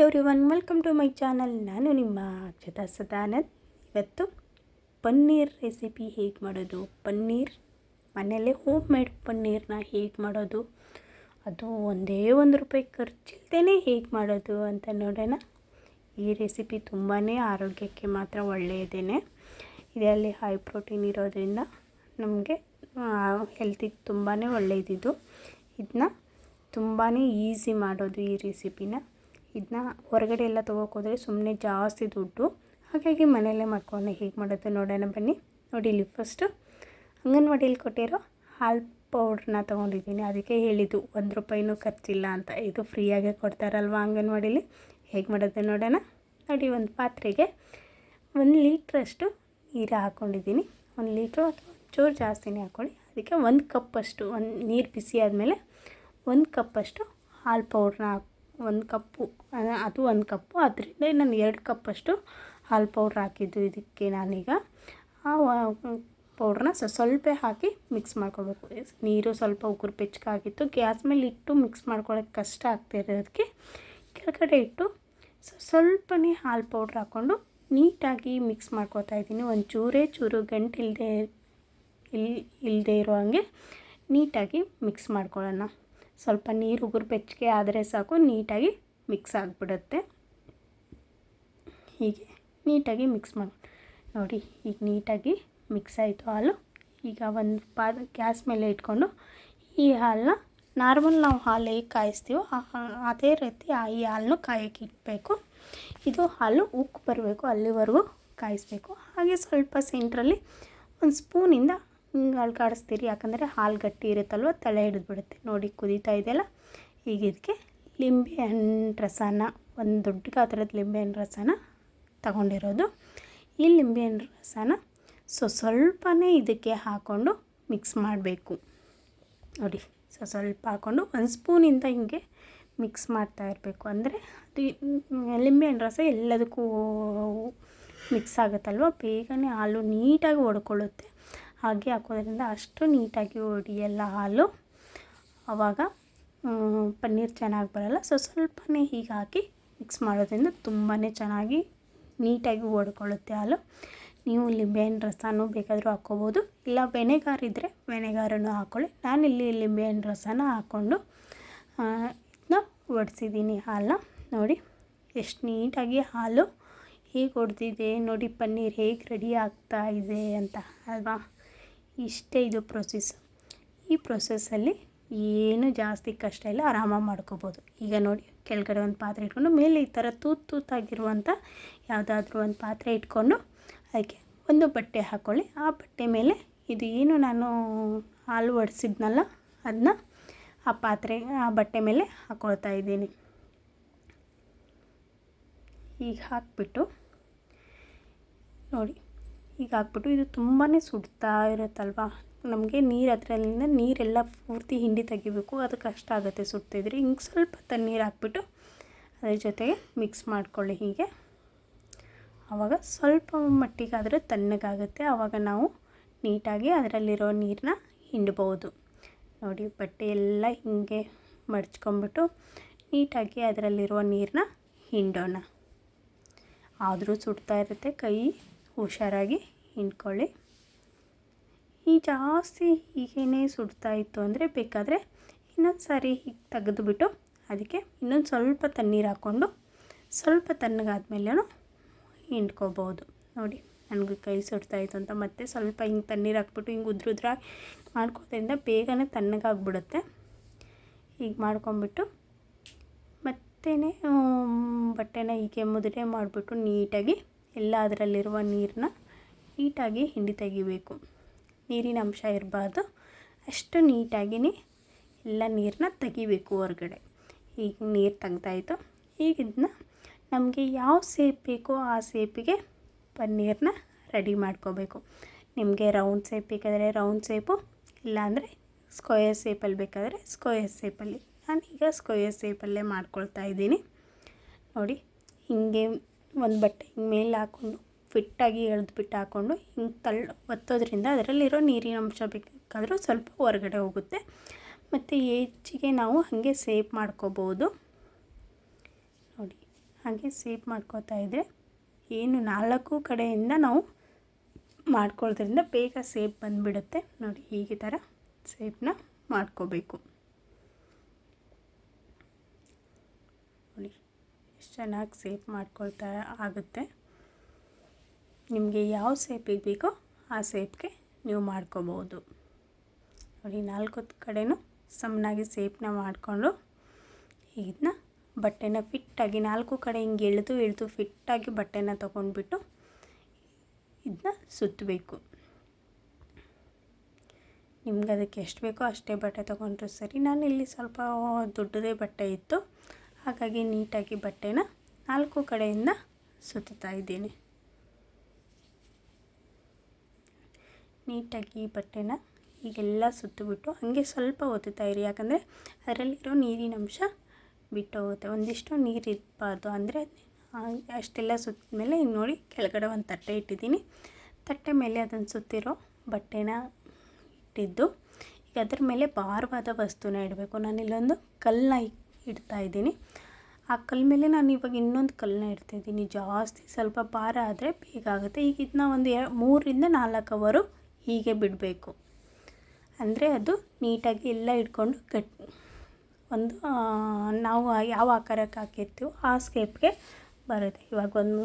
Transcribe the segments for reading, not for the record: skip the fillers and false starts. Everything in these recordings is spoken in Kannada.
Everyone, welcome to my channel. ನಾನು ನಿಮ್ಮ ಅಕ್ಷತಾ ಸದಾನಂದ್. ಇವತ್ತು ಪನ್ನೀರ್ ರೆಸಿಪಿ ಹೇಗೆ ಮಾಡೋದು, ಪನ್ನೀರ್ ಮನೆಯಲ್ಲೇ ಹೋಮ್ ಮೇಡ್ ಪನ್ನೀರ್ನ ಹೇಗೆ ಮಾಡೋದು, ಅದು ಒಂದೇ ₹1 ಖರ್ಚಿಲ್ದೇ ಹೇಗೆ ಮಾಡೋದು ಅಂತ ನೋಡೋಣ. ಈ ರೆಸಿಪಿ ತುಂಬಾ ಆರೋಗ್ಯಕ್ಕೆ ಮಾತ್ರ ಒಳ್ಳೆಯದೇ. ಇದರಲ್ಲಿ ಹೈ ಪ್ರೋಟೀನ್ ಇರೋದ್ರಿಂದ ನಮಗೆ ಹೆಲ್ತಿಗೆ ತುಂಬಾ ಒಳ್ಳೆಯದಿದು. ಇದನ್ನ ತುಂಬಾ ಈಸಿ ಮಾಡೋದು ಈ ರೆಸಿಪಿನ. ಇದನ್ನ ಹೊರಗಡೆ ಎಲ್ಲ ತೊಗೋಕೋದ್ರೆ ಸುಮ್ಮನೆ ಜಾಸ್ತಿ ದುಡ್ಡು. ಹಾಗಾಗಿ ಮನೆಯಲ್ಲೇ ಮಾಡ್ಕೊಂಡು ಹೇಗೆ ಮಾಡೋದು ನೋಡೋಣ ಬನ್ನಿ. ನೋಡಿ, ಇಲ್ಲಿ ಫಸ್ಟು ಅಂಗನವಾಡಿಯಲ್ಲಿ ಕೊಟ್ಟಿರೋ ಹಾಲು ಪೌಡ್ರನ್ನ ತೊಗೊಂಡಿದ್ದೀನಿ. ಅದಕ್ಕೆ ಹೇಳಿದ್ದು ₹1 ಖರ್ಚಿಲ್ಲ ಅಂತ. ಇದು ಫ್ರೀಯಾಗೆ ಕೊಡ್ತಾರಲ್ವ ಅಂಗನವಾಡಿಲಿ. ಹೇಗೆ ಮಾಡೋದು ನೋಡೋಣ. ನೋಡಿ, ಒಂದು ಪಾತ್ರೆಗೆ 1 ಲೀಟ್ರಷ್ಟು ನೀರು ಹಾಕ್ಕೊಂಡಿದ್ದೀನಿ. 1 ಲೀಟ್ರು ಅಥವಾ ಚೂರು ಜಾಸ್ತಿನೇ ಹಾಕ್ಕೊಳ್ಳಿ. ಅದಕ್ಕೆ 1 ಕಪ್ಪಷ್ಟು ನೀರು ಬಿಸಿ ಆದಮೇಲೆ 1 ಕಪ್ಪಷ್ಟು ಹಾಲು ಪೌಡ್ರನ್ನ 1 ಕಪ್ಪು, ಅದು 1 ಕಪ್ಪು. ಅದರಿಂದ ನಾನು 2 ಕಪ್ಪಷ್ಟು ಹಾಲು ಪೌಡ್ರ್ ಹಾಕಿದ್ದು ಇದಕ್ಕೆ. ನಾನೀಗ ಆ ಪೌಡ್ರನ್ನ ಸ್ವಲ್ಪ ಹಾಕಿ ಮಿಕ್ಸ್ ಮಾಡ್ಕೋಬೇಕು. ನೀರು ಸ್ವಲ್ಪ ಉಗುರು ಬೆಚ್ಚಗಾಗಿತ್ತು. ಗ್ಯಾಸ್ ಮೇಲೆ ಇಟ್ಟು ಮಿಕ್ಸ್ ಮಾಡ್ಕೊಳ್ಳೋಕ್ಕೆ ಕಷ್ಟ ಆಗ್ತಿರೋದಕ್ಕೆ ಕೆಳಗಡೆ ಇಟ್ಟು ಸ್ವಲ್ಪನೇ ಹಾಲು ಪೌಡ್ರ್ ಹಾಕ್ಕೊಂಡು ನೀಟಾಗಿ ಮಿಕ್ಸ್ ಮಾಡ್ಕೊತಾ ಇದ್ದೀನಿ. ಚೂರು ಗಂಟು ಇಲ್ಲದೆ ಇರೋ ಹಾಗೆ ನೀಟಾಗಿ ಮಿಕ್ಸ್ ಮಾಡ್ಕೊಳ್ಳೋಣ. ಸ್ವಲ್ಪ ನೀರು ಉಗುರು ಬೆಚ್ಚಗೆ ಆದರೆ ಸಾಕು, ನೀಟಾಗಿ ಮಿಕ್ಸ್ ಆಗಿಬಿಡುತ್ತೆ. ಹೀಗೆ ನೀಟಾಗಿ ಮಿಕ್ಸ್ ಮಾಡಿ ನೋಡಿ. ಈಗ ನೀಟಾಗಿ ಮಿಕ್ಸ್ ಆಯಿತು ಹಾಲು. ಈಗ ಒಂದು ಗ್ಯಾಸ್ ಮೇಲೆ ಇಟ್ಕೊಂಡು ಈ ಹಾಲನ್ನ ನಾರ್ಮಲ್ ನಾವು ಹಾಲು ಹೇಗೆ ಕಾಯಿಸ್ತೀವೋ ಅದೇ ರೀತಿ ಈ ಹಾಲನ್ನು ಕಾಯೋಕ್ಕೆ ಇಡಬೇಕು. ಇದು ಹಾಲು ಉಕ್ಕಿ ಬರಬೇಕು, ಅಲ್ಲಿವರೆಗೂ ಕಾಯಿಸ್ಬೇಕು. ಹಾಗೆ ಸ್ವಲ್ಪ ಸೆಂಟ್ರಲ್ಲಿ ಒಂದು ಸ್ಪೂನಿಂದ ಹಿಂಗೆ ಅಲ್ಕಾಡಿಸ್ತೀರಿ, ಯಾಕಂದರೆ ಹಾಲು ಗಟ್ಟಿ ಇರುತ್ತಲ್ವ, ತಲೆ ಹಿಡಿದ್ಬಿಡುತ್ತೆ. ನೋಡಿ, ಕುದೀತಾ ಇದೆಯಲ್ಲ. ಈಗ ಇದಕ್ಕೆ ಲಿಂಬೆಹಣ್ಣು ರಸನ, ಒಂದು ದೊಡ್ಡ ಗಾತ್ರದ ಲಿಂಬೆಹಣ್ಣು ರಸನ ತಗೊಂಡಿರೋದು. ಈ ಲಿಂಬೆಹಣ್ಣು ರಸನ ಸ್ವಲ್ಪನೇ ಇದಕ್ಕೆ ಹಾಕ್ಕೊಂಡು ಮಿಕ್ಸ್ ಮಾಡಬೇಕು. ನೋಡಿ, ಸ್ವಲ್ಪ ಹಾಕ್ಕೊಂಡು 1 ಸ್ಪೂನಿಂದ ಹಿಂಗೆ ಮಿಕ್ಸ್ ಮಾಡ್ತಾ ಇರಬೇಕು. ಅಂದರೆ ಅದು ಲಿಂಬೆಹಣ್ಣು ರಸ ಎಲ್ಲದಕ್ಕೂ ಮಿಕ್ಸ್ ಆಗುತ್ತಲ್ವ, ಬೇಗನೆ ಹಾಲು ನೀಟಾಗಿ ಒಡ್ಕೊಳ್ಳುತ್ತೆ. ಹಾಗೆ ಹಾಕೋದ್ರಿಂದ ಅಷ್ಟು ನೀಟಾಗಿ ಒಡೆಯಲ್ಲ ಹಾಲು, ಆವಾಗ ಪನ್ನೀರ್ ಚೆನ್ನಾಗಿ ಬರೋಲ್ಲ. ಸ್ವಲ್ಪನೇ ಹೀಗೆ ಹಾಕಿ ಮಿಕ್ಸ್ ಮಾಡೋದ್ರಿಂದ ತುಂಬಾ ಚೆನ್ನಾಗಿ ನೀಟಾಗಿ ಒಡ್ಕೊಳ್ಳುತ್ತೆ ಹಾಲು. ನೀವು ಲಿಂಬೆಹಣ್ಣು ರಸನೂ ಬೇಕಾದರೂ ಹಾಕ್ಕೋಬೋದು, ಇಲ್ಲ ವೆನೆಗಾರ್ ಇದ್ದರೆ ವೆನೆಗಾರನ್ನು ಹಾಕ್ಕೊಳ್ಳಿ. ನಾನಿಲ್ಲಿ ಲಿಂಬೆಹಣ್ಣು ರಸನ ಹಾಕ್ಕೊಂಡು ಇದನ್ನ ಒಡಿಸಿದ್ದೀನಿ ಹಾಲನ್ನ. ನೋಡಿ ಎಷ್ಟು ನೀಟಾಗಿ ಹಾಲು ಹೇಗೆ ಒಡೆದಿದೆ ನೋಡಿ, ಪನ್ನೀರ್ ಹೇಗೆ ರೆಡಿ ಆಗ್ತಾ ಇದೆ ಅಂತ ಅಲ್ವಾ. ಇಷ್ಟೇ ಇದು ಪ್ರೊಸೆಸ್. ಈ ಪ್ರೊಸೆಸ್ಸಲ್ಲಿ ಏನು ಜಾಸ್ತಿ ಕಷ್ಟ ಇಲ್ಲ, ಆರಾಮಾಗಿ ಮಾಡ್ಕೋಬೋದು. ಈಗ ನೋಡಿ, ಕೆಳಗಡೆ ಒಂದು ಪಾತ್ರೆ ಇಟ್ಕೊಂಡು ಮೇಲೆ ಈ ಥರ ತೂತಾಗಿರುವಂಥ ಯಾವುದಾದ್ರೂ ಒಂದು ಪಾತ್ರೆ ಇಟ್ಕೊಂಡು ಅದಕ್ಕೆ ಒಂದು ಬಟ್ಟೆ ಹಾಕ್ಕೊಳ್ಳಿ. ಆ ಬಟ್ಟೆ ಮೇಲೆ ಇದು ಏನು ನಾನು ಹಾಲು ಒಡಿಸಿದ್ನಲ್ಲ ಅದನ್ನ ಆ ಬಟ್ಟೆ ಮೇಲೆ ಹಾಕ್ಕೊಳ್ತಾ ಇದ್ದೀನಿ. ಈಗ ಹಾಕ್ಬಿಟ್ಟು ನೋಡಿ, ಈಗ ಹಾಕ್ಬಿಟ್ಟು ಇದು ತುಂಬಾ ಸುಡ್ತಾ ಇರುತ್ತಲ್ವ, ನಮಗೆ ಅದರಲ್ಲಿಂದ ನೀರೆಲ್ಲ ಪೂರ್ತಿ ಹಿಂಡಿ ತೆಗಿಬೇಕು. ಅದು ಕಷ್ಟ ಆಗುತ್ತೆ ಸುಡ್ತಿದ್ರೆ. ಹಿಂಗೆ ಸ್ವಲ್ಪ ತಣ್ಣೀರು ಹಾಕ್ಬಿಟ್ಟು ಅದ್ರ ಜೊತೆಗೆ ಮಿಕ್ಸ್ ಮಾಡ್ಕೊಳ್ಳಿ. ಹೀಗೆ ಆವಾಗ ಸ್ವಲ್ಪ ಮಟ್ಟಿಗಾದರೆ ತಣ್ಣಗಾಗುತ್ತೆ. ಆವಾಗ ನಾವು ನೀಟಾಗಿ ಅದರಲ್ಲಿರೋ ನೀರನ್ನ ಹಿಂಡ್ಬೋದು. ನೋಡಿ, ಬಟ್ಟೆ ಎಲ್ಲ ಹೀಗೆ ಮಡ್ಚ್ಕೊಂಬಿಟ್ಟು ನೀಟಾಗಿ ಅದರಲ್ಲಿರುವ ನೀರನ್ನ ಹಿಂಡೋಣ. ಆದರೂ ಸುಡ್ತಾ ಇರುತ್ತೆ, ಕೈ ಹುಷಾರಾಗಿ ಹಿಂಡ್ಕೊಳ್ಳಿ. ಈ ಜಾಸ್ತಿ ಹೀಗೇ ಸುಡ್ತಾ ಇತ್ತು ಅಂದರೆ ಬೇಕಾದರೆ ಇನ್ನೊಂದು ಸಾರಿ ಹೀಗೆ ತೆಗೆದುಬಿಟ್ಟು ಅದಕ್ಕೆ ಇನ್ನೊಂದು ಸ್ವಲ್ಪ ತಣ್ಣೀರು ಹಾಕ್ಕೊಂಡು ಸ್ವಲ್ಪ ತಣ್ಣಗಾದ್ಮೇಲೆ ಹಿಂಡ್ಕೋಬೋದು. ನೋಡಿ, ನನಗೆ ಕೈ ಸುಡ್ತಾಯಿತ್ತು ಅಂತ ಮತ್ತೆ ಸ್ವಲ್ಪ ಹಿಂಗೆ ತಣ್ಣೀರು ಹಾಕ್ಬಿಟ್ಟು ಹಿಂಗೆ ಉದ್ರಾಗಿ ಮಾಡ್ಕೋದ್ರಿಂದ ಬೇಗನೆ ತಣ್ಣಗಾಗ್ಬಿಡುತ್ತೆ. ಹೀಗೆ ಮಾಡ್ಕೊಂಬಿಟ್ಟು ಮತ್ತೆ ಬಟ್ಟೆನ ಹೀಗೆ ಮುದ್ರೆ ಮಾಡಿಬಿಟ್ಟು ನೀಟಾಗಿ ಎಲ್ಲ ಅದರಲ್ಲಿರುವ ನೀರನ್ನ ನೀಟಾಗಿ ಹಿಂಡಿ ತೆಗಿಬೇಕು. ನೀರಿನ ಅಂಶ ಇರಬಾರ್ದು, ಅಷ್ಟು ನೀಟಾಗಿಯೇ ಎಲ್ಲ ನೀರನ್ನ ತೆಗಿಬೇಕು ಹೊರಗಡೆ. ಈಗ ನೀರು ತೆಗ್ದಾಯಿತು. ಈಗ ಇದನ್ನ ನಮಗೆ ಯಾವ ಶೇಪ್ ಬೇಕೋ ಆ ಶೇಪಿಗೆ ಪನ್ನೀರನ್ನ ರೆಡಿ ಮಾಡ್ಕೋಬೇಕು. ನಿಮಗೆ ರೌಂಡ್ ಶೇಪ್ ಬೇಕಾದರೆ ರೌಂಡ್ ಶೇಪು, ಇಲ್ಲಾಂದರೆ ಸ್ಕ್ವಯರ್ ಶೇಪಲ್ಲಿ ಬೇಕಾದರೆ ಸ್ಕ್ವಯರ್ ಶೇಪಲ್ಲಿ. ನಾನೀಗ ಸ್ಕ್ವಯರ್ ಶೇಪಲ್ಲೇ ಮಾಡ್ಕೊಳ್ತಾ ಇದ್ದೀನಿ. ನೋಡಿ, ಹೀಗೆ ಒಂದು ಬಟ್ಟೆ ಹಿಂಗೆ ಮೇಲೆ ಹಾಕ್ಕೊಂಡು ಫಿಟ್ಟಾಗಿ ಎಳೆದ್ಬಿಟ್ಟು ಹಾಕ್ಕೊಂಡು ಹಿಂಗೆ ಒತ್ತೋದ್ರಿಂದ ಅದರಲ್ಲಿರೋ ನೀರಿನ ಅಂಶ ಬೇಕಾದರೂ ಸ್ವಲ್ಪ ಹೊರಗಡೆ ಹೋಗುತ್ತೆ. ಮತ್ತು ಹೆಚ್ಚಿಗೆ ನಾವು ಹಾಗೆ ಸೇವ್ ಮಾಡ್ಕೋಬೋದು. ನೋಡಿ, ಹಾಗೆ ಸೇಪ್ ಮಾಡ್ಕೋತಾ ಇದ್ದರೆ ಏನು 4 ಕಡೆಯಿಂದ ನಾವು ಮಾಡ್ಕೊಳ್ಳೋದ್ರಿಂದ ಬೇಗ ಸೇಪ್ ಬಂದುಬಿಡುತ್ತೆ. ನೋಡಿ ಈ ಥರ ಸೇಪ್ನ ಮಾಡ್ಕೋಬೇಕು. ನೋಡಿ ಎಷ್ಟು ಚೆನ್ನಾಗಿ ಸೇಪ್ ಮಾಡ್ಕೊಳ್ತಾ ಆಗುತ್ತೆ. ನಿಮಗೆ ಯಾವ ಸೇಪಿಗೆ ಬೇಕೋ ಆ ಸೇಪ್ಗೆ ನೀವು ಮಾಡ್ಕೋಬೋದು. ನೋಡಿ 4 ಕಡೆನೂ ಸಮನಾಗಿ ಸೇಪ್ನ ಮಾಡಿಕೊಂಡು ಇದನ್ನ ಬಟ್ಟೆನ ಫಿಟ್ಟಾಗಿ 4 ಕಡೆ ಹಿಂಗೆ ಎಳೆದು ಫಿಟ್ಟಾಗಿ ಬಟ್ಟೆನ ತೊಗೊಂಡ್ಬಿಟ್ಟು ಇದನ್ನ ಸುತ್ತಬೇಕು. ನಿಮ್ಗೆ ಅದಕ್ಕೆ ಎಷ್ಟು ಬೇಕೋ ಅಷ್ಟೇ ಬಟ್ಟೆ ತೊಗೊಂಡ್ರು ಸರಿ. ನಾನಿಲ್ಲಿ ಸ್ವಲ್ಪ ದೊಡ್ಡದೇ ಬಟ್ಟೆ ಇತ್ತು, ಹಾಗಾಗಿ ನೀಟಾಗಿ ಬಟ್ಟೆನ 4 ಕಡೆಯಿಂದ ಸುತ್ತಾ ಇದ್ದೀನಿ. ನೀಟಾಗಿ ಬಟ್ಟೆನ ಈಗೆಲ್ಲ ಸುತ್ತಿಬಿಟ್ಟು ಹಾಗೆ ಸ್ವಲ್ಪ ಒತ್ತುತ್ತಾ ಇರಿ, ಯಾಕಂದರೆ ಅದರಲ್ಲಿರೋ ನೀರಿನ ಅಂಶ ಬಿಟ್ಟು ಹೋಗುತ್ತೆ. ಒಂದಿಷ್ಟು ನೀರು ಇರಬಾರ್ದು, ಅಂದರೆ ಅಷ್ಟೆಲ್ಲ ಸುತ್ತ ಮೇಲೆ ಈಗ ನೋಡಿ ಕೆಳಗಡೆ ಒಂದು ತಟ್ಟೆ ಇಟ್ಟಿದ್ದೀನಿ. ತಟ್ಟೆ ಮೇಲೆ ಅದನ್ನು ಸುತ್ತಿರೋ ಬಟ್ಟೆನ ಇಟ್ಟಿದ್ದು ಈಗ ಅದ್ರ ಮೇಲೆ ಭಾರವಾದ ವಸ್ತುನ ಇಡಬೇಕು. ನಾನಿಲ್ಲೊಂದು ಕಲ್ಲನ್ನ ಇಡ್ತಾಯಿದ್ದೀನಿ. ಆ ಕಲ್ಲ ಮೇಲೆ ನಾನು ಇವಾಗ ಇನ್ನೊಂದು ಕಲ್ಲನ್ನ ಇಡ್ತಾಯಿದ್ದೀನಿ. ಜಾಸ್ತಿ ಸ್ವಲ್ಪ ಭಾರ ಆದರೆ ಬೇಗ ಆಗುತ್ತೆ. ಈಗ ಇದನ್ನ ಒಂದು 3ರಿಂದ 4 ಅವರು ಹೀಗೆ ಬಿಡಬೇಕು. ಅಂದರೆ ಅದು ನೀಟಾಗಿ ಎಲ್ಲ ಇಟ್ಕೊಂಡು ಒಂದು ನಾವು ಯಾವ ಆಕಾರಕ್ಕೆ ಹಾಕಿರ್ತೀವೋ ಆ ಸ್ಕೇಪ್ಗೆ ಬರುತ್ತೆ. ಇವಾಗ ಒಂದು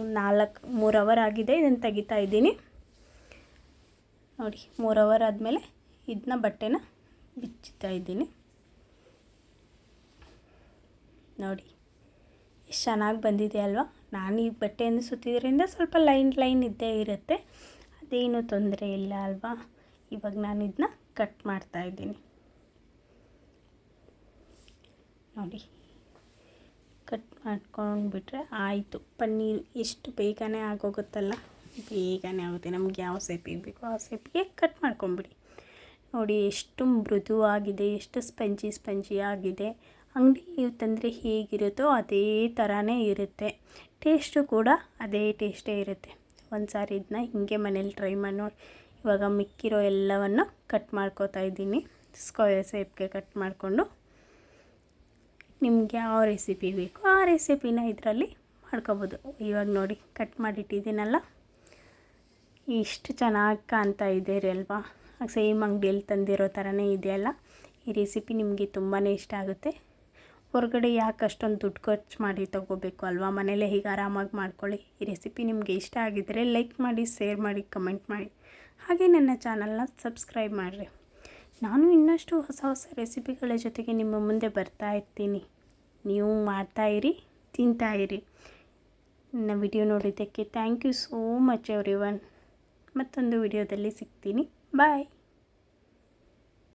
3 ಅವರ್ ಆಗಿದೆ. ಇದನ್ನು ತೆಗಿತಾ ಇದ್ದೀನಿ. ನೋಡಿ 3 ಅವರ್ ಆದಮೇಲೆ ಇದನ್ನ ಬಟ್ಟೆನ ಬಿಚ್ಚುತ್ತಾ ಇದ್ದೀನಿ. ನೋಡಿ ಎಷ್ಟು ಚೆನ್ನಾಗಿ ಬಂದಿದೆ ಅಲ್ವಾ. ನಾನು ಈ ಬಟ್ಟೆಯನ್ನು ಸುತ್ತಿದ್ರಿಂದ ಸ್ವಲ್ಪ ಲೈನ್ ಇದ್ದೇ ಇರುತ್ತೆ, ಅದೇನು ತೊಂದರೆ ಇಲ್ಲ ಅಲ್ವಾ. ಇವಾಗ ನಾನು ಇದನ್ನ ಕಟ್ ಮಾಡ್ತಾ ಇದ್ದೀನಿ. ನೋಡಿ ಕಟ್ ಮಾಡ್ಕೊಂಡ್ಬಿಟ್ರೆ ಆಯಿತು. ಪನ್ನೀರ್ ಎಷ್ಟು ಬೇಗನೆ ಆಗೋಗುತ್ತಲ್ಲ, ಬೇಗನೆ ಆಗುತ್ತೆ. ನಮ್ಗೆ ಯಾವ ಸೇಪಿಗೆ ಬೇಕೋ ಆ ಸೇಪಿಗೆ ಕಟ್ ಮಾಡ್ಕೊಂಬಿಡಿ. ನೋಡಿ ಎಷ್ಟು ಮೃದುವಾಗಿದೆ, ಎಷ್ಟು ಸ್ಪಂಜಿ ಆಗಿದೆ. ಅಂಗಡಿಯಲ್ಲಿ ತಂದರೆ ಹೇಗಿರುತ್ತೋ ಅದೇ ಥರನೇ ಇರುತ್ತೆ. ಟೇಸ್ಟು ಕೂಡ ಅದೇ ಟೇಸ್ಟೇ ಇರುತ್ತೆ. ಒಂದು ಸಾರಿ ಇದನ್ನ ಹೀಗೆ ಮನೇಲಿ ಟ್ರೈ ಮಾಡಿ ನೋಡಿ. ಇವಾಗ ಮಿಕ್ಕಿರೋ ಎಲ್ಲವನ್ನು ಕಟ್ ಮಾಡ್ಕೋತಾ ಇದ್ದೀನಿ. ಸ್ಕ್ವೇರ್ ಸೇಪ್ಗೆ ಕಟ್ ಮಾಡಿಕೊಂಡು ನಿಮಗೆ ಯಾವ ರೆಸಿಪಿ ಬೇಕೋ ಆ ರೆಸಿಪಿನ ಇದರಲ್ಲಿ ಮಾಡ್ಕೋಬೋದು. ಇವಾಗ ನೋಡಿ ಕಟ್ ಮಾಡಿಟ್ಟಿದ್ದೀನಲ್ಲ, ಎಷ್ಟು ಚೆನ್ನಾಗಿ ಕಾಣ್ತಾ ಇದೆ ಅಲ್ವಾ. ಸೇಮ್ ಅಂಗಡಿಯಲ್ಲಿ ತಂದಿರೋ ಥರನೇ ಇದೆಯಲ್ಲ. ಈ ರೆಸಿಪಿ ನಿಮಗೆ ತುಂಬಾ ಇಷ್ಟ ಆಗುತ್ತೆ. ಹೊರಗಡೆ ಯಾಕೆ ಅಷ್ಟೊಂದು ದುಡ್ಡು ಖರ್ಚು ಮಾಡಿ ತೊಗೋಬೇಕು ಅಲ್ವಾ, ಮನೇಲೇ ಹೀಗೆ ಆರಾಮಾಗಿ ಮಾಡ್ಕೊಳ್ಳಿ. ಈ ರೆಸಿಪಿ ನಿಮಗೆ ಇಷ್ಟ ಆಗಿದ್ದರೆ ಲೈಕ್ ಮಾಡಿ, ಶೇರ್ ಮಾಡಿ, ಕಮೆಂಟ್ ಮಾಡಿ. ಹಾಗೆ ನನ್ನ ಚಾನಲ್ನ ಸಬ್ಸ್ಕ್ರೈಬ್ ಮಾಡಿರಿ. ನಾನು ಇನ್ನಷ್ಟು ಹೊಸ ರೆಸಿಪಿಗಳ ಜೊತೆಗೆ ನಿಮ್ಮ ಮುಂದೆ ಬರ್ತಾ ಇರ್ತೀನಿ. ನೀವು ಮಾಡ್ತಾಯಿರಿ, ತಿಂತಾಯಿರಿ. ನನ್ನ ವಿಡಿಯೋ ನೋಡಿದ್ದಕ್ಕೆ thank you so much everyone. ಮತ್ತೊಂದು ವಿಡಿಯೋದಲ್ಲಿ ಸಿಗ್ತೀನಿ. ಬಾಯ್.